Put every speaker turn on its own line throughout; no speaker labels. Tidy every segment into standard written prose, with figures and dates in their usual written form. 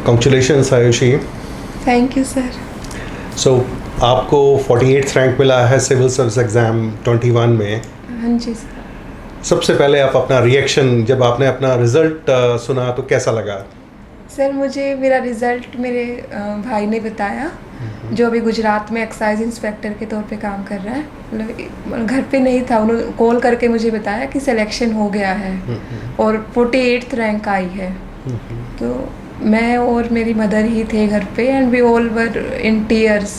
Congratulations Ayushi.
Thank you sir.
So आपको 48th rank मिला है सिविल सर्विस एग्ज़ाम 21 में।
हाँ जी सर।
सबसे पहले आप अपना रिएक्शन, जब आपने अपना रिज़ल्ट सुना तो कैसा लगा?
सर मुझे मेरा रिज़ल्ट मेरे भाई ने बताया, जो अभी गुजरात में एक्साइज इंस्पेक्टर के तौर पे काम कर रहा है। मतलब घर पे नहीं था, उन्होंने कॉल करके मुझे बताया कि सिलेक्शन हो गया है और 48th रैंक आई है। तो मैं और मेरी मदर ही थे घर पे and we all were in tears.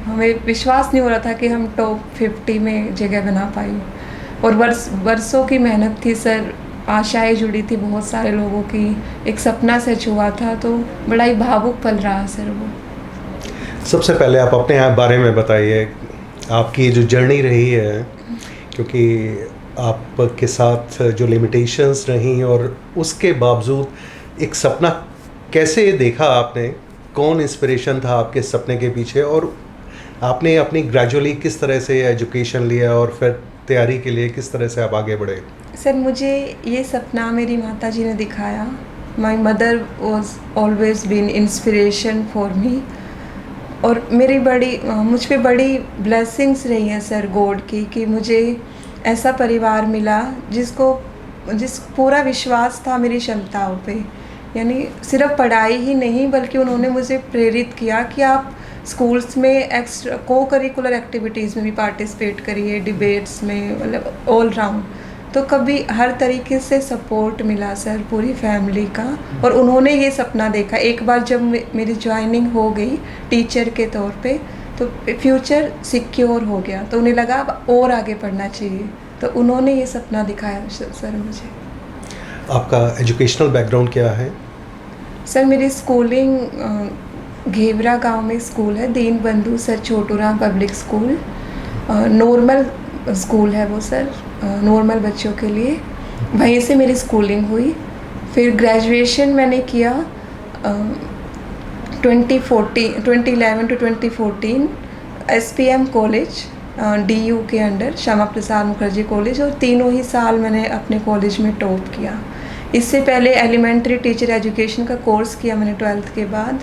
हमें विश्वास नहीं हो रहा था कि हम टॉप 50 में जगह बना पाई। और वर्षों की मेहनत थी सर, आशाएं जुड़ी थी बहुत सारे लोगों की, एक सपना सच हुआ था, तो बड़ा ही भावुक पल रहा सर वो।
सबसे पहले आप अपने आप बारे में बताइए, आपकी जो जर्नी रही है, क्योंकि आपके साथ जो लिमिटेशंस रहीं और उसके बावजूद एक सपना कैसे देखा आपने, कौन इंस्पिरेशन था आपके सपने के पीछे, और आपने अपनी ग्रेजुअली किस तरह से एजुकेशन लिया और फिर तैयारी के लिए किस तरह से आप आगे बढ़े?
सर मुझे ये सपना मेरी माता जी ने दिखाया। My mother was always been inspiration for me. और मेरी मुझ पे बड़ी ब्लेसिंग्स रही हैं सर गॉड की, कि मुझे ऐसा परिवार मिला जिस पूरा विश्वास था मेरी क्षमताओं पे। यानी सिर्फ पढ़ाई ही नहीं, बल्कि उन्होंने मुझे प्रेरित किया कि आप स्कूल्स में एक्स्ट्रा को करिकुलर एक्टिविटीज़ में भी पार्टिसिपेट करिए, डिबेट्स में, मतलब ऑल राउंड। तो कभी हर तरीके से सपोर्ट मिला सर पूरी फैमिली का। और उन्होंने ये सपना देखा, एक बार जब मेरी ज्वाइनिंग हो गई टीचर के तौर पे, तो फ्यूचर सिक्योर हो गया, तो उन्हें लगा अब और आगे पढ़ना चाहिए, तो उन्होंने ये सपना दिखाया सर मुझे।
आपका एजुकेशनल बैकग्राउंड क्या है?
सर मेरी स्कूलिंग घेवरा गांव में स्कूल है, दीन बंधु sir Chhoturam public school. Normal school है वो सर, नॉर्मल बच्चों के लिए। वहीं से मेरी स्कूलिंग हुई। फिर ग्रेजुएशन मैंने किया 2011 टू 2014 SPM कॉलेज DU के अंडर, श्यामा प्रसाद मुखर्जी कॉलेज, और तीनों ही साल मैंने अपने कॉलेज में टॉप किया। इससे पहले एलिमेंट्री टीचर एजुकेशन का कोर्स किया मैंने 12th के बाद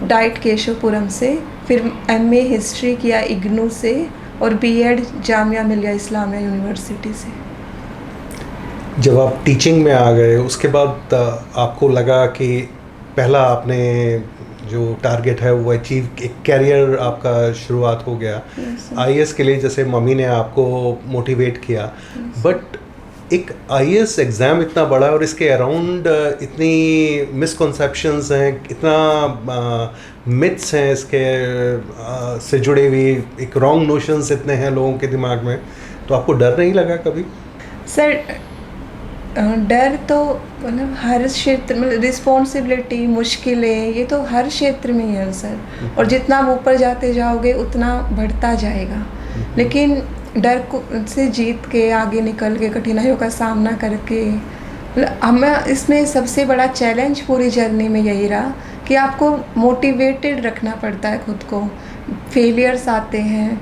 डाइट केशवपुरम से। फिर MA हिस्ट्री किया इग्नू से, और BEd जामिया मिलिया इस्लामिया यूनिवर्सिटी से।
जब आप टीचिंग में आ गए उसके बाद आपको लगा कि पहला आपने जो टारगेट है वो अचीव, एक कैरियर आपका शुरुआत हो गया। IAS के लिए जैसे मम्मी ने आपको मोटिवेट किया, बट एक IAS एग्ज़ाम इतना बड़ा और इसके अराउंड इतनी मिसकॉन्सेप्शंस हैं, इतना मिथ्स हैं इसके से जुड़े हुए, एक रॉन्ग नोशंस इतने हैं लोगों के दिमाग में, तो आपको डर नहीं लगा कभी?
सर डर तो मतलब हर क्षेत्र में, रिस्पॉन्सिबिलिटी, मुश्किलें, ये तो हर क्षेत्र में ही है सर। और जितना आप ऊपर जाते जाओगे उतना बढ़ता जाएगा। लेकिन डर को से जीत के, आगे निकल के, कठिनाइयों का सामना करके, हमें इसमें सबसे बड़ा चैलेंज पूरी जर्नी में यही रहा कि आपको मोटिवेटेड रखना पड़ता है खुद को। फेलियर्स आते हैं,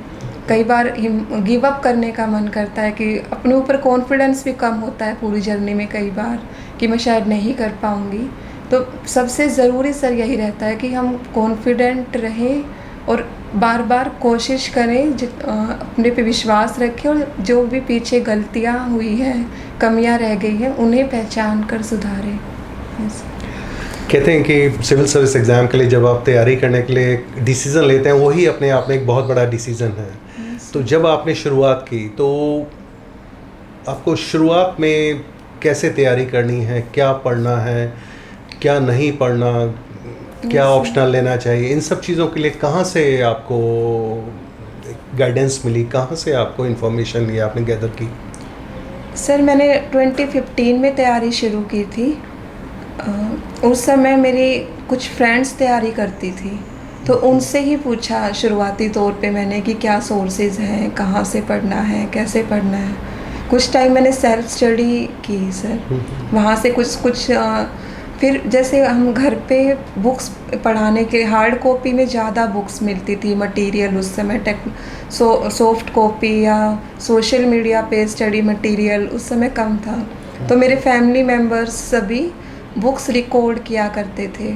कई बार गिव अप करने का मन करता है, कि अपने ऊपर कॉन्फिडेंस भी कम होता है पूरी जर्नी में कई बार, कि मैं शायद नहीं कर पाऊँगी। तो सबसे ज़रूरी सर यही रहता है कि हम कॉन्फिडेंट रहें और बार बार कोशिश करें, अपने पे विश्वास रखें, और जो भी पीछे गलतियाँ हुई हैं, कमियाँ रह गई हैं, उन्हें पहचान कर सुधारें।
कहते हैं कि सिविल सर्विस एग्ज़ाम के लिए जब आप तैयारी करने के लिए डिसीज़न लेते हैं, वही अपने आप में एक बहुत बड़ा डिसीज़न है। तो जब आपने शुरुआत की तो आपको शुरुआत में कैसे तैयारी करनी है, क्या पढ़ना है, क्या नहीं पढ़ना, क्या ऑप्शनल लेना चाहिए, इन सब चीज़ों के लिए कहाँ से आपको गाइडेंस मिली, कहाँ से आपको इन्फॉर्मेशन लिया आपने गैदर की?
सर मैंने 2015 में तैयारी शुरू की थी। उस समय मेरी कुछ फ्रेंड्स तैयारी करती थी, तो उनसे ही पूछा शुरुआती तौर पे मैंने कि क्या सोर्सेज हैं, कहाँ से पढ़ना है, कैसे पढ़ना है। कुछ टाइम मैंने सेल्फ स्टडी की सर, वहाँ से कुछ फिर जैसे हम घर पे बुक्स पढ़ाने के, हार्ड कॉपी में ज़्यादा बुक्स मिलती थी, मटेरियल उस समय सॉफ्ट कॉपी या सोशल मीडिया पे स्टडी मटेरियल उस समय कम था। तो मेरे फैमिली मेम्बर्स सभी बुक्स रिकॉर्ड किया करते थे,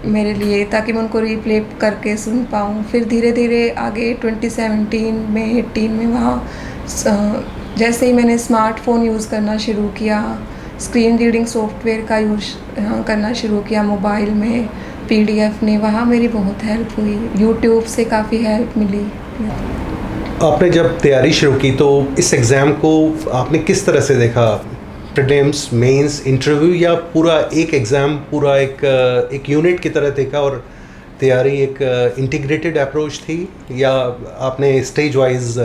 मेरे लिए, ताकि मैं उनको रिप्ले करके सुन पाऊँ। फिर धीरे धीरे आगे 2017 में 18 में वहाँ जैसे ही मैंने स्मार्टफ़ोन यूज़ करना शुरू किया, स्क्रीन रीडिंग सॉफ्टवेयर का यूज़ करना शुरू किया मोबाइल में, PDF ने, वहाँ मेरी बहुत हेल्प हुई। यूट्यूब से काफ़ी हेल्प मिली।
आपने जब तैयारी शुरू की तो इस एग्ज़ाम को आपने किस तरह से देखा? प्रीलिम्स, मेंस, इंटरव्यू, या पूरा एक एग्ज़ाम, पूरा एक यूनिट की तरह देखा और तैयारी एक इंटीग्रेटेड अप्रोच थी, या आपने स्टेज वाइज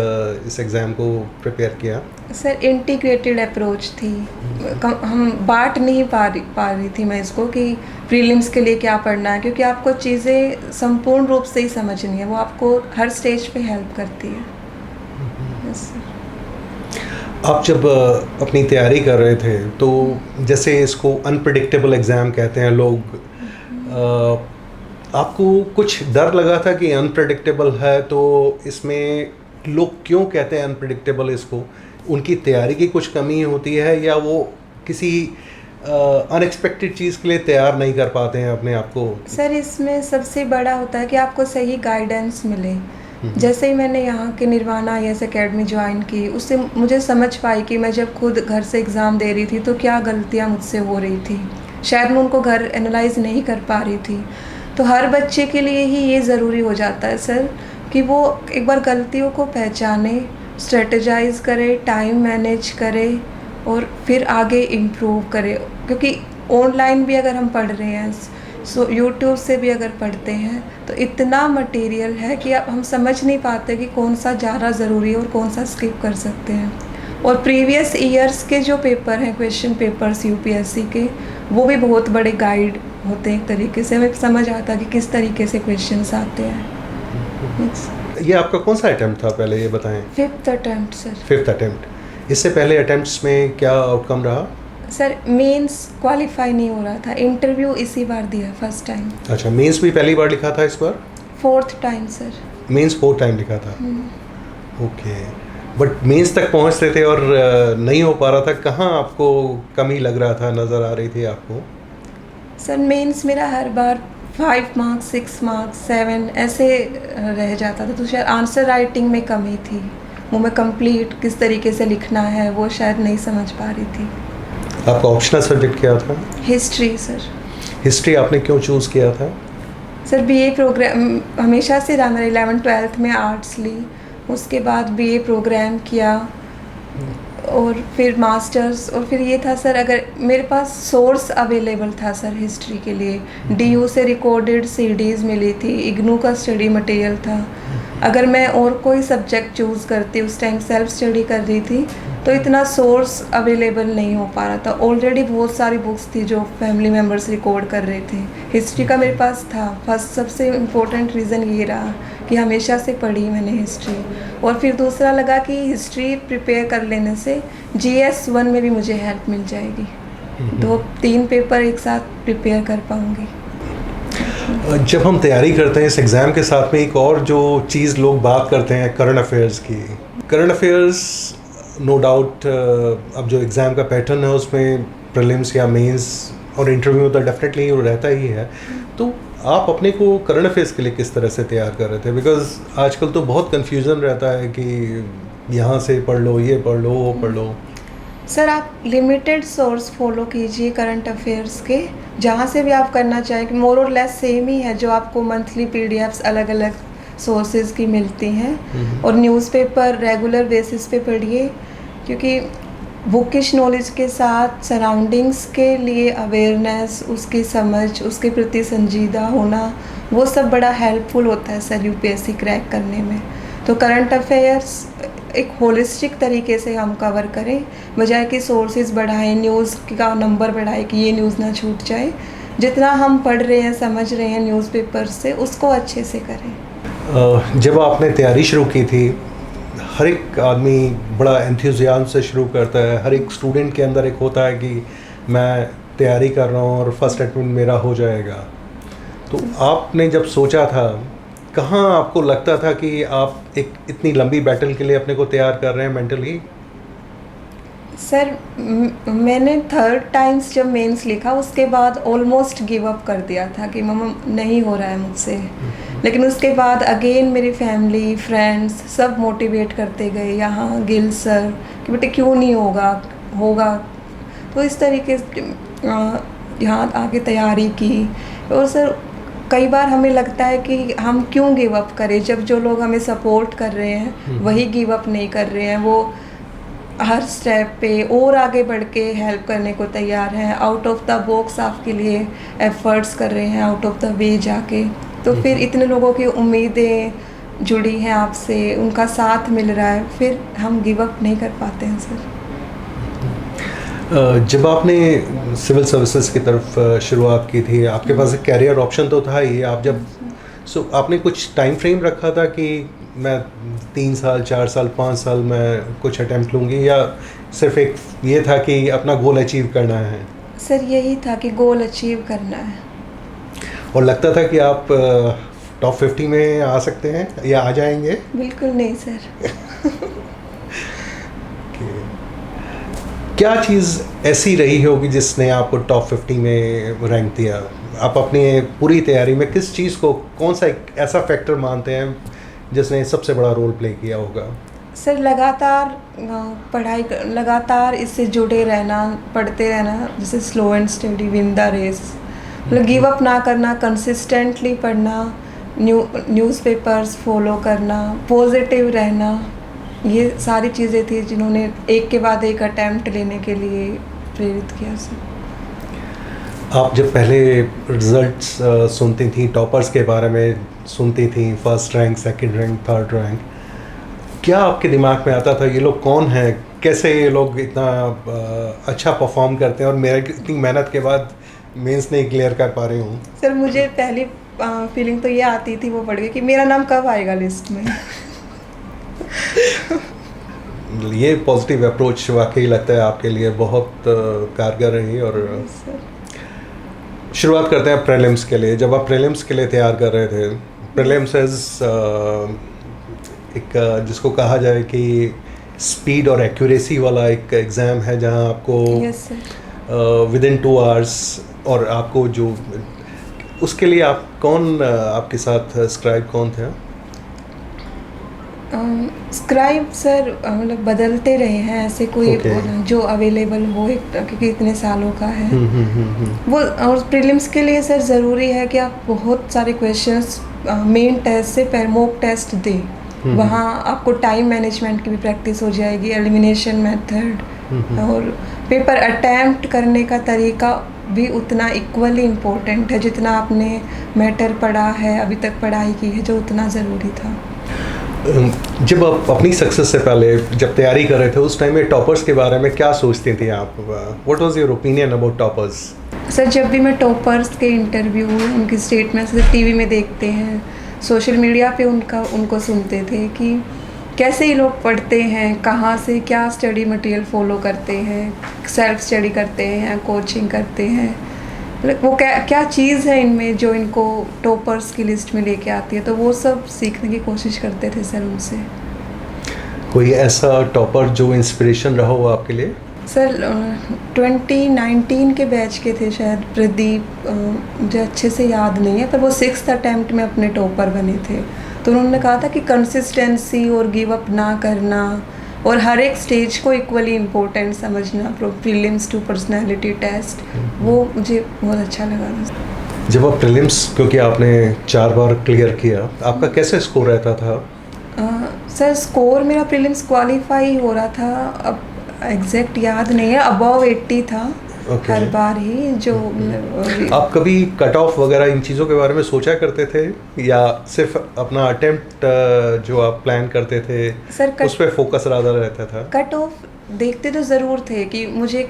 इस एग्ज़ाम को प्रिपेयर किया?
सर इंटीग्रेटेड अप्रोच थी। हम बांट नहीं पा रही थी मैं इसको कि प्रीलिम्स के लिए क्या पढ़ना है, क्योंकि आपको चीज़ें संपूर्ण रूप से ही समझनी है, वो आपको हर स्टेज पे हेल्प करती है। Yes, sir.
आप जब अपनी तैयारी कर रहे थे तो जैसे इसको अनप्रिडिक्टेबल एग्ज़ाम कहते हैं लोग, आपको कुछ डर लगा था कि अनप्रिडिक्टेबल है, तो इसमें लोग क्यों कहते हैं अनप्रिडिक्टेबल इसको? उनकी तैयारी की कुछ कमी होती है, या वो किसी अनएक्सपेक्टेड चीज़ के लिए तैयार नहीं कर पाते हैं अपने आप को?
सर इसमें सबसे बड़ा होता है कि आपको सही गाइडेंस मिले। जैसे ही मैंने यहाँ के निर्वाणा IAS अकेडमी ज्वाइन की, उससे मुझे समझ पाई कि मैं जब खुद घर से एग्ज़ाम दे रही थी तो क्या गलतियाँ मुझसे हो रही थी, शायद मैं उनको घर एनालाइज नहीं कर पा रही थी। तो हर बच्चे के लिए ही ये ज़रूरी हो जाता है सर कि वो एक बार गलतियों को पहचाने, स्ट्रेटेजाइज करे, टाइम मैनेज करे और फिर आगे इम्प्रूव करे। क्योंकि ऑनलाइन भी अगर हम पढ़ रहे हैं, यूट्यूब से भी अगर पढ़ते हैं, तो इतना मटेरियल है कि अब हम समझ नहीं पाते कि कौन सा ज़्यादा ज़रूरी है और कौन सा स्किप कर सकते हैं। और प्रीवियस ईयर्स के जो पेपर हैं, क्वेश्चन पेपर्स UPSC के, वो भी बहुत बड़े गाइड होते हैं। एक तरीके से हमें समझ आता है कि किस तरीके से क्वेश्चंस आते हैं।
ये आपका कौन सा अटेम्प्ट था, पहले ये बताएं?
5th attempt sir.
5th attempt. इससे पहले अटेम्प्ट्स में क्या आउटकम रहा?
सर मेंस क्वालिफाई नहीं हो रहा था, इंटरव्यू इसी बार दिया फर्स्ट टाइम।
अच्छा, मेंस भी पहली बार लिखा था इस बार?
4th time sir.
Mains 4th time लिखा था। ओके, बट मेंस तक पहुंचते थे और नहीं हो पा रहा था, कहाँ आपको कमी लग रहा था, नज़र आ रही थी आपको?
सर मेंस मेरा हर बार 5 मार्क्स, 6 मार्क्स, 7 ऐसे रह जाता था, तो शायद आंसर राइटिंग में कमी थी, वो मैं कंप्लीट किस तरीके से लिखना है वो शायद नहीं समझ पा रही थी।
आपका ऑप्शनल सब्जेक्ट क्या था?
History sir.
हिस्ट्री आपने क्यों चूज़ किया था?
सर BA प्रोग्राम हमेशा से रहा, मैंने 11th 12th में आर्ट्स ली, उसके बाद BA प्रोग्राम किया और फिर मास्टर्स, और फिर ये था सर, अगर मेरे पास सोर्स अवेलेबल था सर हिस्ट्री के लिए, DU से रिकॉर्डेड CDs मिली थी, IGNOU का स्टडी मटेरियल था। अगर मैं और कोई सब्जेक्ट चूज़ करती, उस टाइम सेल्फ स्टडी कर रही थी, तो इतना सोर्स अवेलेबल नहीं हो पा रहा था। ऑलरेडी बहुत सारी बुक्स थी जो फैमिली मेम्बर्स रिकॉर्ड कर रहे थे, हिस्ट्री का मेरे पास था। फर्स्ट सबसे इम्पोर्टेंट रीज़न ये रहा कि हमेशा से पढ़ी मैंने हिस्ट्री, और फिर दूसरा लगा कि हिस्ट्री प्रिपेयर कर लेने से GS 1 में भी मुझे हेल्प मिल जाएगी, 2-3 पेपर एक साथ प्रिपेयर कर पाऊँगी।
जब हम तैयारी करते हैं इस एग्ज़ाम के साथ में, एक और जो चीज़ लोग बात करते हैं करंट अफेयर्स की। करंट अफेयर्स नो डाउट अब जो एग्ज़ाम का पैटर्न है उसमें प्रीलिम्स या मेंस और इंटरव्यू तो डेफिनेटली रहता ही है, तो आप अपने को करंट अफेयर्स के लिए किस तरह से तैयार कर रहे थे? बिकॉज आजकल तो बहुत कन्फ्यूज़न रहता है कि यहाँ से पढ़ लो, ये पढ़ लो, वो पढ़ लो।
सर आप लिमिटेड सोर्स फॉलो कीजिए करंट अफेयर्स के, जहाँ से भी आप करना चाहें, कि मोर और लेस सेम ही है जो आपको मंथली PDFs अलग अलग सोर्सेज की मिलती हैं। और न्यूज़पेपर रेगुलर बेसिस पे पढ़िए, क्योंकि बुकिश नॉलेज के साथ सराउंडिंग्स के लिए अवेयरनेस, उसकी समझ, उसके प्रति संजीदा होना, वो सब बड़ा हेल्पफुल होता है सर UPSC क्रैक करने में। तो करंट अफेयर्स एक होलिस्टिक तरीके से हम कवर करें, बजाय कि सोर्सेज बढ़ाएं, न्यूज़ का नंबर बढ़ाएं कि ये न्यूज़ ना छूट जाए। जितना हम पढ़ रहे हैं, समझ रहे हैं न्यूज़पेपर से, उसको अच्छे से करें।
जब आपने तैयारी शुरू की थी, हर एक आदमी बड़ा एंथुसियाज्म से शुरू करता है, हर एक स्टूडेंट के अंदर एक होता है कि मैं तैयारी कर रहा हूँ और फर्स्ट अटेम्प्ट मेरा हो जाएगा। तो आपने जब सोचा था, कहाँ आपको लगता था कि आप एक इतनी लंबी बैटल के लिए अपने को तैयार कर रहे हैं मेंटली?
सर मैंने थर्ड टाइम्स जब मेंस लिखा उसके बाद ऑलमोस्ट गिव अप कर दिया था कि मम्मा नहीं हो रहा है मुझसे। लेकिन उसके बाद अगेन मेरी फैमिली फ्रेंड्स सब मोटिवेट करते गए, यहाँ गिल सर कि बेटे क्यों नहीं होगा, होगा। तो इस तरीके से यहाँ आके तैयारी की। और सर कई बार हमें लगता है कि हम क्यों गिव अप करें, जब जो लोग हमें सपोर्ट कर रहे हैं वही गिव अप नहीं कर रहे हैं, वो हर स्टेप पे और आगे बढ़ के हेल्प करने को तैयार हैं, आउट ऑफ द बॉक्स आपके लिए एफर्ट्स कर रहे हैं, आउट ऑफ द वे जाके। तो फिर इतने लोगों की उम्मीदें जुड़ी हैं आपसे, उनका साथ मिल रहा है, फिर हम गिव अप नहीं कर पाते हैं सर।
जब आपने सिविल सर्विसेज की तरफ शुरुआत की थी, आपके पास एक कैरियर ऑप्शन तो था ही। आप जब आपने कुछ टाइम फ्रेम रखा था कि मैं 3 साल 4 साल 5 साल में कुछ अटेम्प्ट लूँगी, या सिर्फ एक ये था कि अपना गोल अचीव करना है?
सर यही था कि गोल अचीव करना है।
और लगता था कि आप टॉप 50 में आ सकते हैं या आ जाएंगे?
बिल्कुल नहीं सर।
क्या चीज़ ऐसी रही होगी जिसने आपको टॉप 50 में रैंक दिया? आप अपनी पूरी तैयारी में किस चीज़ को, कौन सा एक ऐसा फैक्टर मानते हैं जिसने सबसे बड़ा रोल प्ले किया होगा?
सर लगातार पढ़ाई, लगातार इससे जुड़े रहना, पढ़ते रहना, जैसे slow and study win the race, मतलब गिव अप ना करना, कंसिस्टेंटली पढ़ना, न्यूज़पेपर्स फॉलो करना, पॉजिटिव रहना, ये सारी चीज़ें थी जिन्होंने एक के बाद एक अटेम्प्ट लेने के लिए प्रेरित किया सर।
आप जब पहले रिजल्ट्स सुनती थी, टॉपर्स के बारे में सुनती थी, first rank, second rank, third rank, क्या आपके दिमाग में आता था ये लोग कौन हैं, कैसे ये लोग इतना अच्छा परफॉर्म करते हैं और मेरा इतनी मेहनत के बाद मेंस नहीं क्लियर कर पा रही हूँ?
सर मुझे पहली फीलिंग तो ये आती थी, वो पढ़ के, कि मेरा नाम कब आएगा लिस्ट में।
ये पॉजिटिव अप्रोच वाकई लगता है आपके लिए बहुत कारगर रही। और शुरुआत करते हैं प्रीलिम्स के लिए। जब आप प्रीलिम्स के लिए तैयार कर रहे थे, प्रीलिम्स एक जिसको कहा जाए कि स्पीड और एक्यूरेसी वाला एक एग्ज़ाम है, जहां आपको विद इन 2 आवर्स, और आपको जो उसके लिए आप कौन आपके साथ स्क्राइब कौन थे?
स्क्राइब सर मतलब बदलते रहे हैं, ऐसे कोई जो अवेलेबल हो, क्योंकि इतने सालों का है वो। और प्रीलिम्स के लिए सर ज़रूरी है कि आप बहुत सारे क्वेश्चंस मेन टेस्ट से पहले मॉक टेस्ट दें, वहाँ आपको टाइम मैनेजमेंट की भी प्रैक्टिस हो जाएगी, एलिमिनेशन मेथड, और पेपर अटैम्प्ट करने का तरीका भी उतना इक्वली इम्पोर्टेंट है जितना आपने मैटर पढ़ा है, अभी तक पढ़ाई की है, जो उतना ज़रूरी था।
जब आप अपनी सक्सेस से पहले जब तैयारी कर रहे थे, उस टाइम में टॉपर्स के बारे में क्या सोचती थी आप? What was your opinion about toppers?
Sir जब भी मैं टॉपर्स के इंटरव्यू, उनकी स्टेटमेंट्स टीवी में देखते हैं, सोशल मीडिया पे उनको सुनते थे कि कैसे ये लोग पढ़ते हैं, कहाँ से क्या स्टडी मटेरियल फॉलो करते हैं, सेल्फ स्टडी करते हैं या कोचिंग करते हैं, मतलब वो क्या चीज़ है इनमें जो इनको टॉपर्स की लिस्ट में लेके आती है। तो वो सब सीखने की कोशिश करते थे सर उनसे। कोई
ऐसा टॉपर जो इंस्पिरेशन रहा हो आपके लिए?
सर 2019 के बैच के थे शायद, प्रदीप, मुझे अच्छे से याद नहीं है, पर वो 6th अटैम्प्ट में अपने टॉपर बने थे। तो उन्होंने कहा था कि कंसिस्टेंसी और गिव अप ना करना, और हर एक स्टेज को इक्वली इम्पोर्टेंट समझना, प्रीलिम्स टू पर्सनालिटी टेस्ट, वो मुझे बहुत अच्छा लगा।
जब आप प्रीलिम्स, क्योंकि आपने 4 बार क्लियर किया, आपका कैसे स्कोर रहता था?
सर स्कोर मेरा प्रीलिम्स क्वालिफाई हो रहा था, अब एग्जैक्ट याद नहीं है, अबव 80 था। हर बार ही जो
आप कभी कट ऑफ वगैरह इन चीज़ों के बारे में सोचा करते थे, या सिर्फ अपना अटेम्प्ट जो आप प्लान करते थे सर उस पर फोकस ज़्यादा रहता था?
कट ऑफ देखते तो ज़रूर थे कि मुझे,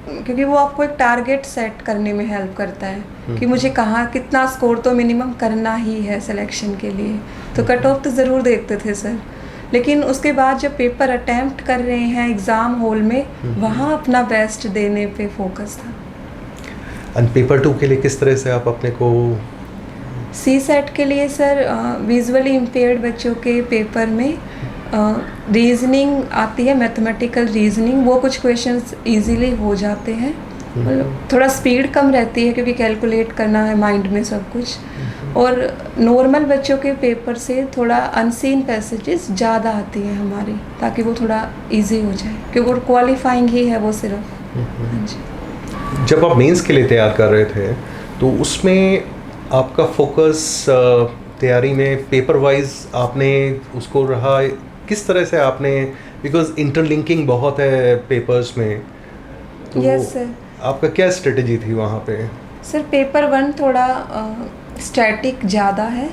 क्योंकि वो आपको एक टारगेट सेट करने में हेल्प करता है कि मुझे कहाँ कितना स्कोर तो मिनिमम करना ही है सिलेक्शन के लिए, तो कट ऑफ तो ज़रूर देखते थे सर। लेकिन उसके बाद जब पेपर अटैम्प्ट कर रहे हैं एग्ज़ाम हॉल में, वहाँ अपना बेस्ट देने पे फोकस था।
और पेपर 2 के लिए किस तरह से आप अपने को?
सी सेट के लिए सर विजुअली इम्पेयर्ड बच्चों के पेपर में रीजनिंग आती है, मैथमेटिकल रीजनिंग, वो कुछ क्वेश्चंस इजीली हो जाते हैं। मतलब थोड़ा स्पीड कम रहती है क्योंकि कैलकुलेट करना है माइंड में सब कुछ। और नॉर्मल बच्चों के पेपर से थोड़ा अनसीन पैसेजेस ज़्यादा आती हैं हमारी, ताकि वो थोड़ा इजी हो जाए, क्योंकि वो क्वालिफाइंग ही है वो सिर्फ। हाँ जी।
जब आप मेंस के लिए तैयार कर रहे थे तो उसमें आपका फोकस तैयारी में पेपर वाइज आपने उसको रहा, किस तरह से आपने, बिकॉज इंटरलिंकिंग बहुत है पेपर्स में, तो
यस सर।
आपका क्या स्ट्रेटजी थी वहाँ पे?
सर पेपर 1 थोड़ा स्टैटिक ज़्यादा है,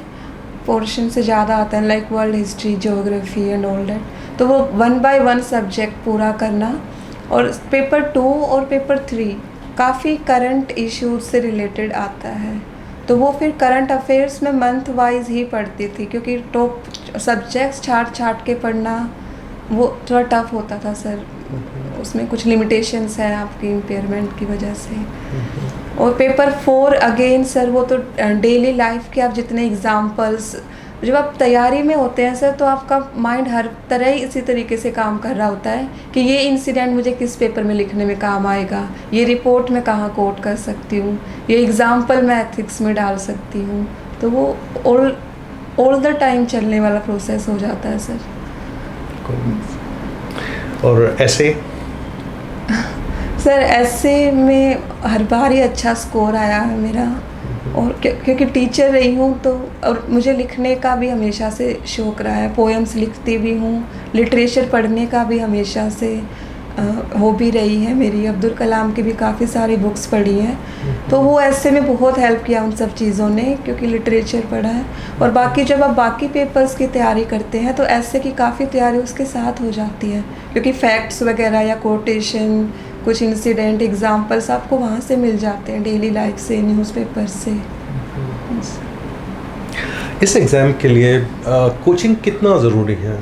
पोर्शन से ज़्यादा आता है, like world history, geography and all that. तो वो 1 बाय 1 सब्जेक्ट पूरा करना। और पेपर 2 और पेपर 3 काफ़ी करंट इश्यूज से रिलेटेड आता है, तो वो फिर करंट अफेयर्स में मंथ वाइज ही पढ़ती थी, क्योंकि टॉप सब्जेक्ट्स छाट के पढ़ना वो थोड़ा टफ होता था सर। उसमें कुछ लिमिटेशंस हैं आपकी इम्पेयरमेंट की वजह से। और पेपर 4 अगेन सर, वो तो डेली लाइफ के आप जितने एग्जाम्पल्स, जब आप तैयारी में होते हैं सर, तो आपका माइंड हर तरह ही इसी तरीके से काम कर रहा होता है कि ये इंसिडेंट मुझे किस पेपर में लिखने में काम आएगा, ये रिपोर्ट में कहाँ कोट कर सकती हूँ, ये एग्जाम्पल मैं एथिक्स में डाल सकती हूँ। तो वो ऑल द टाइम चलने वाला प्रोसेस हो जाता है सर।
और ऐसे
सर ऐसे में हर बार ही अच्छा स्कोर आया है मेरा। और क्योंकि टीचर रही हूँ तो, और मुझे लिखने का भी हमेशा से शौक़ रहा है, पोएम्स लिखती भी हूँ, लिटरेचर पढ़ने का भी हमेशा से हॉबी रही है मेरी। अब्दुल कलाम की भी काफ़ी सारी बुक्स पढ़ी हैं, तो वो ऐसे में बहुत हेल्प किया उन सब चीज़ों ने, क्योंकि लिटरेचर पढ़ा है। और बाकी जब आप बाकी पेपर्स की तैयारी करते हैं तो ऐसे की काफ़ी तैयारी उसके साथ हो जाती है, क्योंकि फैक्ट्स वगैरह या कोटेशन, कुछ इंसिडेंट, एग्जाम्पल्स आपको वहाँ से मिल जाते हैं, डेली लाइफ से, न्यूज़पेपर से।
इस एग्ज़ाम के लिए कोचिंग कितना ज़रूरी है?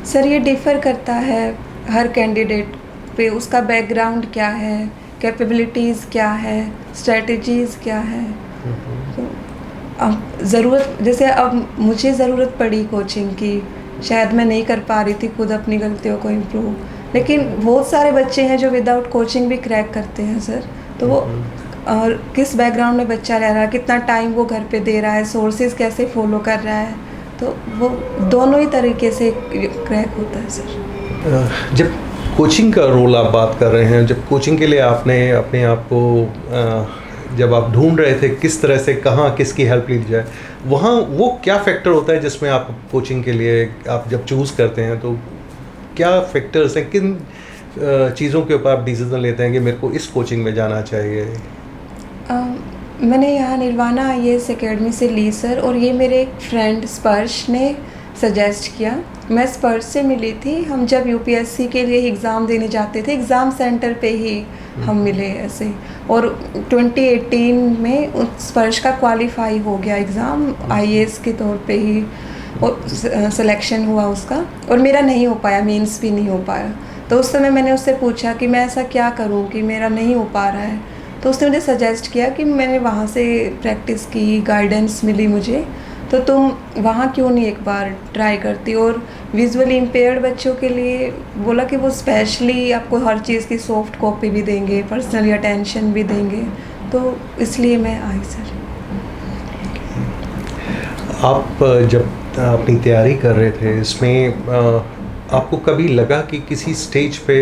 सर ये डिफ़र करता है हर कैंडिडेट पे, उसका बैकग्राउंड क्या है, कैपेबिलिटीज़ क्या है, स्ट्रेटजीज़ क्या है। तो अब ज़रूरत, जैसे अब मुझे ज़रूरत पड़ी कोचिंग की, शायद मैं नहीं कर पा रही थी खुद अपनी गलतियों को इम्प्रूव, लेकिन बहुत सारे बच्चे हैं जो विदाउट कोचिंग भी क्रैक करते हैं सर। तो वो और किस बैकग्राउंड में बच्चा रह रहा है, कितना टाइम वो घर पे दे रहा है, सोर्सेज कैसे फॉलो कर रहा है, तो वो दोनों ही तरीके से क्रैक होता है सर।
जब कोचिंग का रोल आप बात कर रहे हैं, जब कोचिंग के लिए आपने अपने आप को जब आप ढूंढ रहे थे किस तरह से कहाँ किसकी हेल्प ली जाए, वहाँ वो क्या फैक्टर होता है जिसमें आप कोचिंग के लिए आप जब चूज़ करते हैं तो क्या फैक्टर्स हैं, किन चीज़ों के ऊपर आप डिसीजन लेते हैं कि मेरे को इस कोचिंग में जाना चाहिए?
मैंने यहाँ निर्वाणा IAS एकेडमी से ली सर, और ये मेरे एक फ्रेंड स्पर्श ने सजेस्ट किया। मैं स्पर्श से मिली थी, हम जब UPSC के लिए एग्ज़ाम देने जाते थे, एग्ज़ाम सेंटर पे ही हम मिले ऐसे। और 2018 में उस स्पर्श का क्वालिफाई हो गया एग्ज़ाम, IAS के तौर पे ही, और सिलेक्शन हुआ उसका, और मेरा नहीं हो पाया, मेंस भी नहीं हो पाया। तो उस समय मैंने उससे पूछा कि मैं ऐसा क्या करूं कि मेरा नहीं हो पा रहा है, तो उसने मुझे सजेस्ट किया कि मैंने वहाँ से प्रैक्टिस की, गाइडेंस मिली मुझे, तो तुम वहाँ क्यों नहीं एक बार ट्राई करती। और विजुअली इम्पेयर्ड बच्चों के लिए बोला कि वो स्पेशली आपको हर चीज़ की सॉफ्ट कॉपी भी देंगे, पर्सनली अटेंशन भी देंगे, तो इसलिए मैं आई सर।
आप जब अपनी तैयारी कर रहे थे इसमें आपको कभी लगा कि किसी स्टेज पे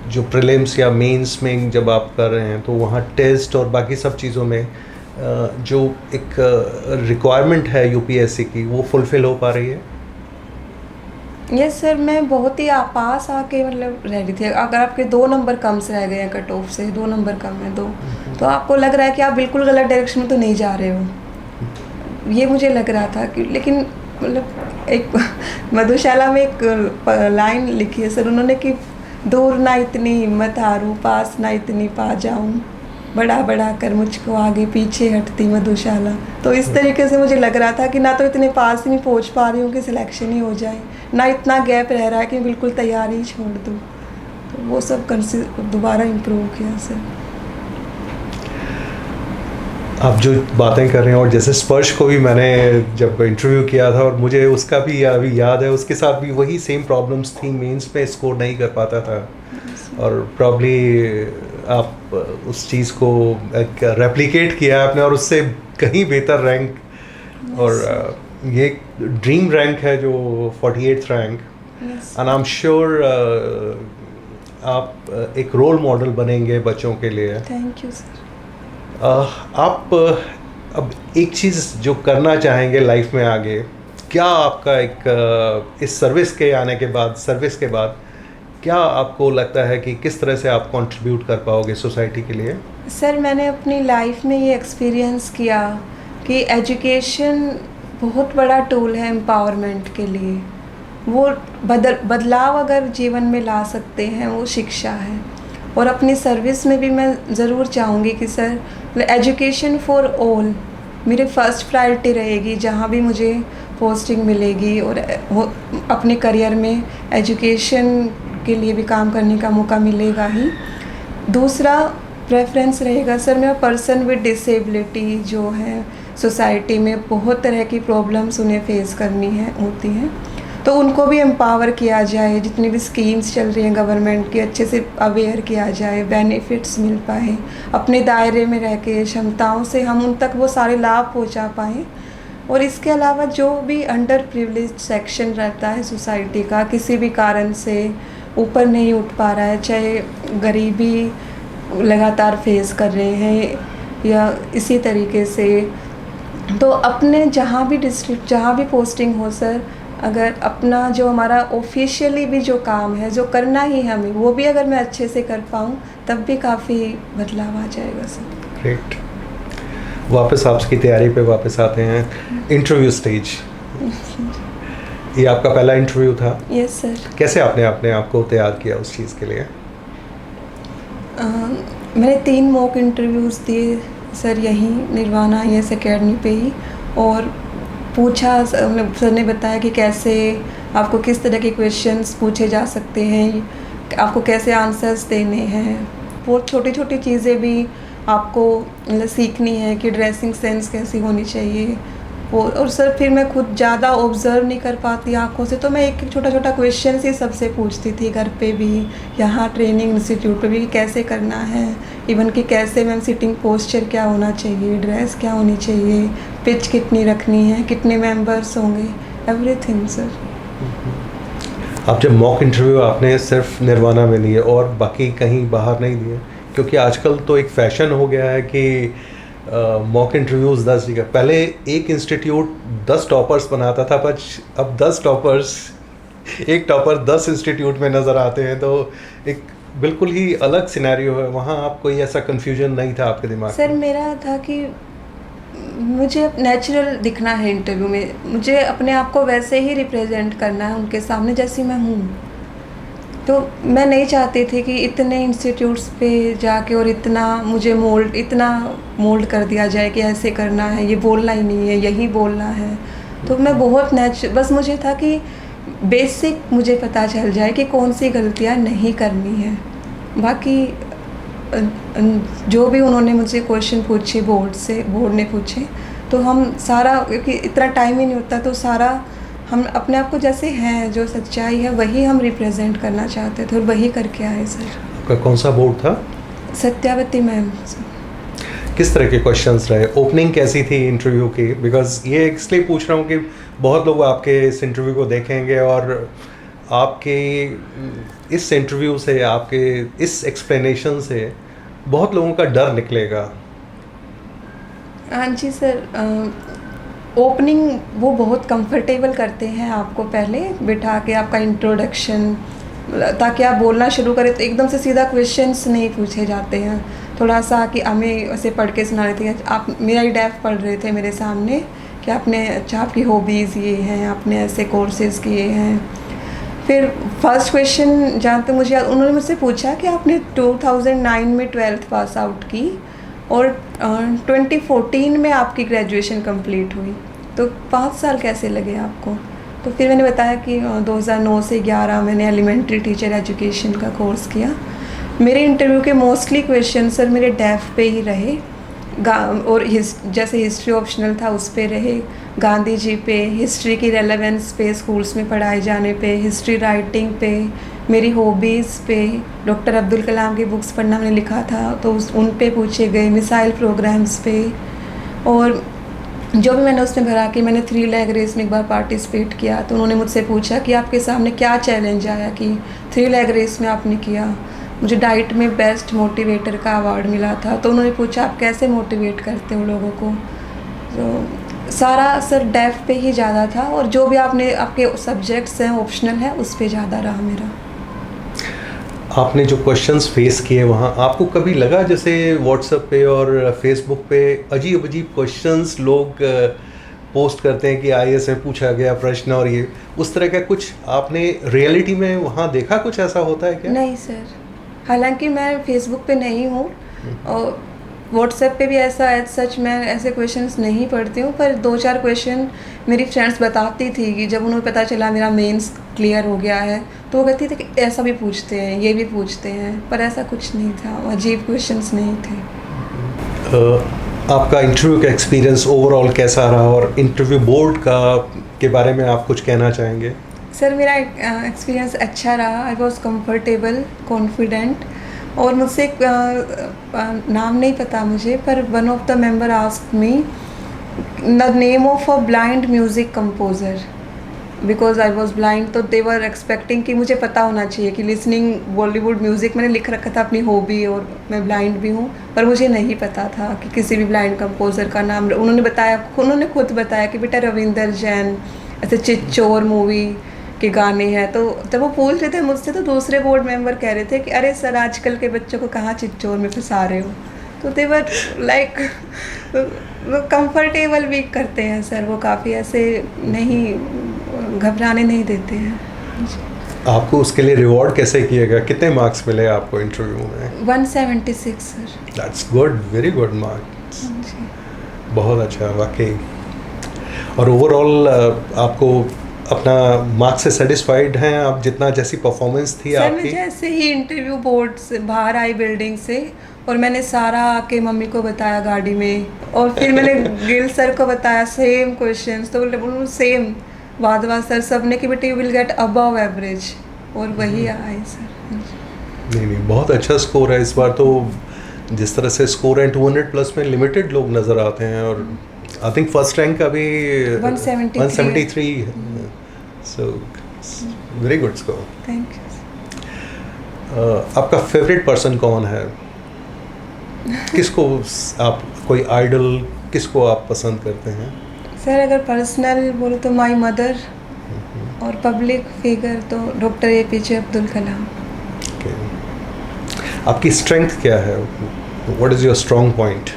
जो प्रीलिम्स या मेंस में जब आप कर रहे हैं तो वहाँ टेस्ट और बाकी सब चीज़ों में जो एक रिक्वायरमेंट है UPSC की, वो फुलफ़िल हो पा रही है?
यस सर, मैं बहुत ही पास आके मतलब रेडी थी। अगर आपके 2 नंबर कम से रह गए हैं कट ऑफ से, 2 नंबर कम है तो आपको लग रहा है कि आप बिल्कुल गलत डायरेक्शन में तो नहीं जा रहे हो, ये मुझे लग रहा था कि, लेकिन मतलब एक मधुशाला में एक लाइन लिखी है सर उन्होंने कि दूर ना इतनी हिम्मत हारूं, पास ना इतनी पा जाऊं, बड़ा बड़ा कर मुझको आगे पीछे हटती मधुशाला। तो इस तरीके से मुझे लग रहा था कि ना तो इतने पास ही नहीं पहुंच पा रही हूँ कि सिलेक्शन ही हो जाए, ना इतना गैप रह रहा है कि बिल्कुल तैयारी ही छोड़ दूँ। तो वो सब दोबारा इम्प्रूव किया सर।
आप जो बातें कर रहे हैं, और जैसे स्पर्श को भी मैंने जब इंटरव्यू किया था, और मुझे उसका भी अभी याद है, उसके साथ भी वही सेम प्रॉब्लम्स थी, मेंस में स्कोर नहीं कर पाता था, और प्रॉब्ली आप उस चीज़ को रेप्लिकेट किया आपने, और उससे कहीं बेहतर रैंक, और ये ड्रीम रैंक है जो 48th rank, and I am sure आप एक रोल मॉडल बनेंगे बच्चों के लिए।
Thank you sir.
आप अब एक चीज़ जो करना चाहेंगे लाइफ में आगे, क्या आपका एक इस सर्विस के बाद क्या आपको लगता है कि किस तरह से आप कंट्रीब्यूट कर पाओगे सोसाइटी के लिए?
सर मैंने अपनी लाइफ में ये एक्सपीरियंस किया कि एजुकेशन बहुत बड़ा टूल है एम्पावरमेंट के लिए। वो बदलाव अगर जीवन में ला सकते हैं वो शिक्षा है। और अपनी सर्विस में भी मैं ज़रूर चाहूँगी कि सर एजुकेशन फॉर ऑल मेरी फ़र्स्ट प्रायोरिटी रहेगी जहाँ भी मुझे पोस्टिंग मिलेगी, और वो अपने करियर में एजुकेशन के लिए भी काम करने का मौका मिलेगा ही। दूसरा प्रेफरेंस रहेगा सर मेरा पर्सन विद डिसेबिलिटी जो है सोसाइटी में बहुत तरह की प्रॉब्लम्स उन्हें फेस करनी होती हैं, तो उनको भी एम्पावर किया जाए। जितनी भी स्कीम्स चल रही हैं गवर्नमेंट की अच्छे से अवेयर किया जाए, बेनिफिट्स मिल पाए, अपने दायरे में रह के क्षमताओं से हम उन तक वो सारे लाभ पहुंचा पाएँ। और इसके अलावा जो भी अंडर प्रिविलेज सेक्शन रहता है सोसाइटी का, किसी भी कारण से ऊपर नहीं उठ पा रहा है, चाहे गरीबी लगातार फेस कर रहे हैं या इसी तरीके से, तो अपने जहाँ भी डिस्ट्रिक्ट जहाँ भी पोस्टिंग हो सर, अगर अपना जो हमारा ऑफिशियली भी जो काम है जो करना ही हमें, वो भी अगर मैं अच्छे से कर पाऊँ तब भी काफ़ी बदलाव आ जाएगा सर।
ग्रेट। वापस आपकी तैयारी पे वापस आते हैं। इंटरव्यू स्टेज, ये आपका पहला इंटरव्यू था?
Yes sir.
कैसे आपने अपने आप को तैयार किया उस चीज़ के लिए?
मैंने 3 मॉक इंटरव्यूज़ दिए सर यहीं निर्वाणा IAS अकेडमी पे ही, और पूछा सर ने बताया कि कैसे आपको किस तरह के क्वेश्चंस पूछे जा सकते हैं, आपको कैसे आंसर्स देने हैं। बहुत छोटी छोटी चीज़ें भी आपको मतलब सीखनी है कि ड्रेसिंग सेंस कैसी होनी चाहिए वो। और सर फिर मैं खुद ज़्यादा ऑब्ज़र्व नहीं कर पाती आँखों से, तो मैं एक छोटा छोटा क्वेश्चन ही सबसे पूछती थी, घर पे भी, यहाँ ट्रेनिंग इंस्टीट्यूट पे भी, कि कैसे करना है, इवन कि कैसे मैम सिटिंग पोस्चर क्या होना चाहिए, ड्रेस क्या होनी चाहिए, पिच कितनी रखनी है, कितने मेंबर्स होंगे, एवरीथिंग सर।
आप जब मॉक इंटरव्यू आपने सिर्फ निर्वाणा में दिए और बाकी कहीं बाहर नहीं दिए? क्योंकि आजकल तो एक फैशन हो गया है कि मॉक इंटरव्यूज़ 10 जगह, पहले एक इंस्टीट्यूट 10 टॉपर्स बनाता था, पर अब 10 टॉपर्स, एक टॉपर 10 इंस्टीट्यूट में नज़र आते हैं, तो एक बिल्कुल ही अलग सिनेरियो है वहाँ। आप कोई ऐसा कन्फ्यूजन नहीं था आपके दिमाग
सर
में?
मेरा था कि मुझे नेचुरल दिखना है इंटरव्यू में, मुझे अपने आप को वैसे ही रिप्रेजेंट करना है उनके सामने जैसी मैं हूँ। तो मैं नहीं चाहती थी कि इतने इंस्टीट्यूट्स पे जाके और इतना मोल्ड कर दिया जाए कि ऐसे करना है, ये बोलना ही नहीं है, यही बोलना है। तो मैं बहुत बस मुझे था कि बेसिक मुझे पता चल जाए कि कौन सी गलतियाँ नहीं करनी है। बाकी जो भी उन्होंने मुझसे क्वेश्चन पूछे बोर्ड ने पूछे, तो हम सारा, क्योंकि इतना टाइम ही नहीं होता, तो सारा हम अपने आप को जैसे हैं, जो सच्चाई है वही हम रिप्रेजेंट करना चाहते थे, और वही करके आए सर।
आपका कौन सा बोर्ड था?
सत्यावती मैम।
किस तरह के क्वेश्चंस रहे? ओपनिंग कैसी थी इंटरव्यू की? बिकॉज ये इसलिए पूछ रहा हूँ कि बहुत लोग आपके इस इंटरव्यू को देखेंगे, और आपके इस इंटरव्यू से, आपके इस एक्सप्लेनेशन से बहुत लोगों का डर निकलेगा।
हाँ जी सर। ओपनिंग वो बहुत कंफर्टेबल करते हैं आपको, पहले बिठा के आपका इंट्रोडक्शन, ताकि आप बोलना शुरू करें तो एकदम से सीधा क्वेश्चंस नहीं पूछे जाते हैं। थोड़ा सा कि हमें ऐसे पढ़ के सुना रहे थे, आप मेरा ही डेफ पढ़ रहे थे मेरे सामने कि आपने, अच्छा आपकी हॉबीज़ ये हैं, आपने ऐसे कोर्सेज़ किए हैं। फिर फर्स्ट क्वेश्चन जहाँ तक मुझे याद, उन्होंने मुझसे पूछा कि आपने 2009 में 12th पास आउट की और 2014 में आपकी ग्रेजुएशन कंप्लीट हुई, तो 5 साल कैसे लगे आपको? तो फिर मैंने बताया कि 2009 से 11 मैंने एलिमेंट्री टीचर एजुकेशन का कोर्स किया। मेरे इंटरव्यू के मोस्टली क्वेश्चन सर मेरे डेफ पे ही रहे, और जैसे हिस्ट्री ऑप्शनल था उस पे रहे, गांधी जी पे, हिस्ट्री की रेलेवेंस पे स्कूल्स में पढ़ाए जाने पे, हिस्ट्री राइटिंग पे, मेरी हॉबीज़ पे, डॉक्टर अब्दुल कलाम की बुक्स पढ़ना मैंने लिखा था तो उन पे पूछे गए, मिसाइल प्रोग्राम्स पे। और जो भी मैंने उसमें भरा कि मैंने 3 लैग रेस में एक बार पार्टिसिपेट किया तो उन्होंने मुझसे पूछा कि आपके सामने क्या चैलेंज आया कि 3 लैग रेस में आपने किया। मुझे डाइट में बेस्ट मोटिवेटर का अवार्ड मिला था तो उन्होंने पूछा आप कैसे मोटिवेट करते हो लोगों को। तो सारा असर डेफ पे ही ज़्यादा था और जो भी आपके सब्जेक्ट्स हैं ऑप्शनल है उस पे ज़्यादा रहा मेरा।
आपने जो क्वेश्चंस फेस किए वहाँ आपको कभी लगा जैसे व्हाट्सएप पे और फेसबुक पे अजीब अजीब क्वेश्चंस लोग पोस्ट करते हैं कि आईएएस में पूछा गया प्रश्न और ये उस तरह का कुछ आपने रियलिटी में वहाँ देखा, कुछ ऐसा होता है क्या?
नहीं सर, हालांकि मैं फेसबुक पे नहीं हूँ और व्हाट्सएप पे भी ऐसा सच मैं ऐसे क्वेश्चंस नहीं पढ़ती हूँ, पर 2-4 क्वेश्चन मेरी फ्रेंड्स बताती थी कि जब उन्हें पता चला मेरा मेंस क्लियर हो गया है तो वो कहती थी कि ऐसा भी पूछते हैं, ये भी पूछते हैं, पर ऐसा कुछ नहीं था, अजीब क्वेश्चंस नहीं थे।
आपका इंटरव्यू का एक्सपीरियंस ओवरऑल कैसा रहा और इंटरव्यू बोर्ड के बारे में आप कुछ कहना चाहेंगे?
सर मेरा एक्सपीरियंस अच्छा रहा, आई वॉज कम्फर्टेबल, कॉन्फिडेंट। और मुझसे एक नाम नहीं पता मुझे, पर one of the member asked me the name of a blind music composer because I was blind. तो दे वर एक्सपेक्टिंग कि मुझे पता होना चाहिए कि लिसनिंग बॉलीवुड म्यूज़िक मैंने लिख रखा था अपनी हॉबी और मैं ब्लाइंड भी हूँ, पर मुझे नहीं पता था कि किसी भी ब्लाइंड कंपोज़र का नाम। उन्होंने खुद बताया कि बेटा रविंदर जैन ऐसे चिच्चोर मूवी के गाने हैं। तो जब वो पूछ रहे थे मुझसे तो दूसरे बोर्ड मेंबर कह रहे थे कि अरे सर आजकल के बच्चों को कहाँ चिच्चोर में फंसा रहे हो। तो दे वर लाइक वो कंफर्टेबल भी करते हैं सर, वो काफ़ी ऐसे नहीं घबराने नहीं देते हैं।
आपको उसके लिए रिवॉर्ड कैसे किएगा? कितने मार्क्स मिले आपको इंटरव्यू में?
176 sir.
That's good, very good marks, बहुत अच्छा वाकई। और ओवरऑल आपको अपना मार्क्स से सेटिस्फाइड हैं आप, जितना जैसी परफॉर्मेंस थी
सर
आपकी?
मैं जैसे ही इंटरव्यू बोर्ड से बाहर आई बिल्डिंग से और मैंने सारा आके मम्मी को बताया गाड़ी में, और फिर मैंने गिल सर को बताया सेम क्वेश्चंस, तो बोले सेम वादवा सर सब ने कि बेटे you will get above average, और वही आए सर।
नहीं, बहुत अच्छा स्कोर है इस बार तो। जिस तरह से स्कोर है 200 प्लस में लिमिटेड लोग नज़र आते हैं और आई थिंक फर्स्ट रैंक अभी 173 है। So very good score.
Thank you.
आपका फेवरेट पर्सन कौन है? किसको आप कोई आइडल, किसको आप पसंद करते हैं?
सर अगर पर्सनल बोलो तो माय मदर, और पब्लिक फिगर तो डॉक्टर APJ अब्दुल कलाम।
आपकी स्ट्रेंथ क्या है? What is your strong point?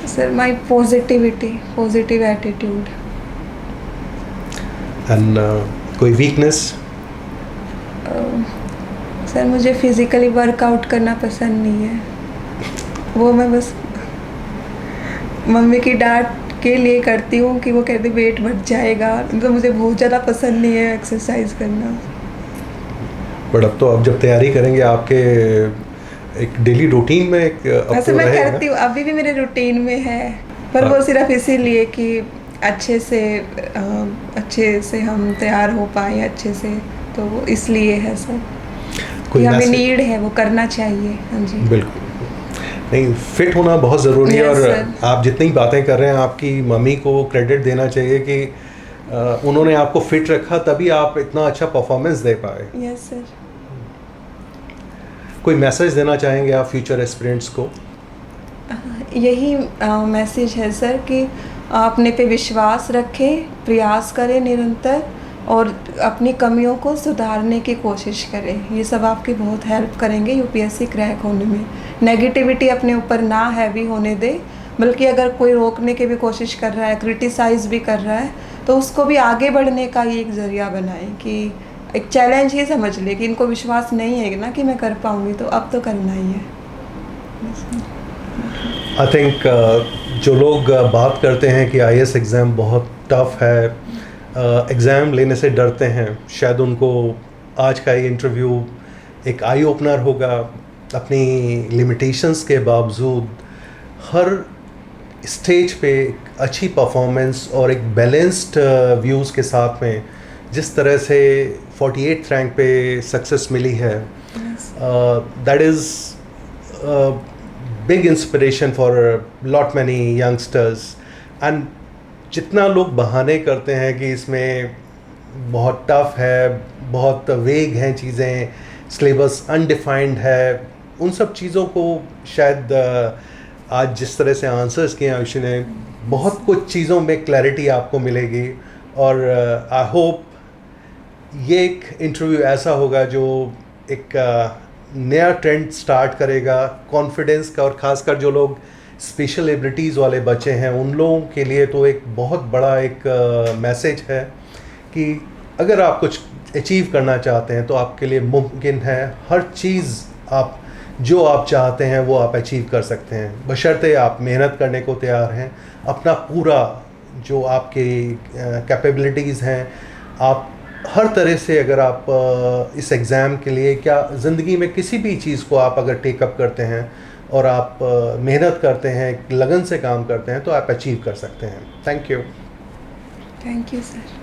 Sir my positivity, positive attitude.
And कोई वीकनेस?
सर मुझे फिज़िकली वर्कआउट करना पसंद नहीं है, वो मैं बस मम्मी की डांट के लिए करती हूँ कि वो कहते वेट बढ़ जाएगा, तो मुझे बहुत ज़्यादा पसंद नहीं है एक्सरसाइज करना।
बट अब तो आप जब तैयारी करेंगे आपके एक डेली रूटीन में एक
वैसे तो मैं करती हूँ, अभी भी मेरे रूटीन में है, पर वो सिर्फ इसीलिए कि अच्छे से हम तैयार हो पाए अच्छे से, तो वो इसलिए है सर कि हमें नीड है, वो करना चाहिए। हाँ जी
बिल्कुल। नहीं, फिट होना बहुत ज़रूरी है। और आप जितनी बातें कर रहे हैं आपकी मम्मी को क्रेडिट देना चाहिए कि उन्होंने आपको फिट रखा, तभी आप इतना अच्छा परफॉर्मेंस दे पाए।
Yes sir.
कोई मैसेज देना चाहेंगे आप फ्यूचर एस्पिरेंट्स को?
यही मैसेज है सर कि अपने पे विश्वास रखें, प्रयास करें निरंतर, और अपनी कमियों को सुधारने की कोशिश करें। ये सब आपकी बहुत हेल्प करेंगे UPSC क्रैक होने में। नेगेटिविटी अपने ऊपर ना हैवी होने दे, बल्कि अगर कोई रोकने की भी कोशिश कर रहा है, क्रिटिसाइज़ भी कर रहा है, तो उसको भी आगे बढ़ने का ही एक ज़रिया बनाएं कि एक चैलेंज ही समझ ले कि इनको विश्वास नहीं है ना कि मैं कर पाऊँगी, तो अब तो करना ही है।
आई थिंक जो लोग बात करते हैं कि IAS एग्ज़ाम बहुत टफ है, एग्ज़ाम लेने से डरते हैं, शायद उनको आज का ये इंटरव्यू एक आई ओपनर होगा। अपनी लिमिटेशंस के बावजूद हर स्टेज पे एक अच्छी परफॉर्मेंस और एक बैलेंस्ड व्यूज़ के साथ में जिस तरह से 48th रैंक पे सक्सेस मिली है, that is big inspiration for lot many youngsters. And जितना लोग बहाने करते हैं कि इसमें बहुत टफ है, बहुत वेग हैं चीज़ें, सिलेबस अनडिफाइंड है, उन सब चीज़ों को शायद आज जिस तरह से आंसर्स किए आयुषी ने, बहुत कुछ चीज़ों में क्लैरिटी आपको मिलेगी. और आई होप ये एक इंटरव्यू ऐसा होगा जो एक नया ट्रेंड स्टार्ट करेगा कॉन्फिडेंस का, और ख़ासकर जो लोग स्पेशल एबिलिटीज़ वाले बच्चे हैं उन लोगों के लिए तो एक बहुत बड़ा एक मैसेज है कि अगर आप कुछ अचीव करना चाहते हैं तो आपके लिए मुमकिन है. हर चीज़ आप जो आप चाहते हैं वो आप अचीव कर सकते हैं, बशर्ते आप मेहनत करने को तैयार हैं. अपना पूरा जो आपके कैपेबिलिटीज़ हैं, आप हर तरह से अगर आप इस एग्ज़ाम के लिए, क्या ज़िंदगी में किसी भी चीज़ को आप अगर टेकअप करते हैं और आप मेहनत करते हैं, लगन से काम करते हैं, तो आप अचीव कर सकते हैं. Thank you.
Thank you sir.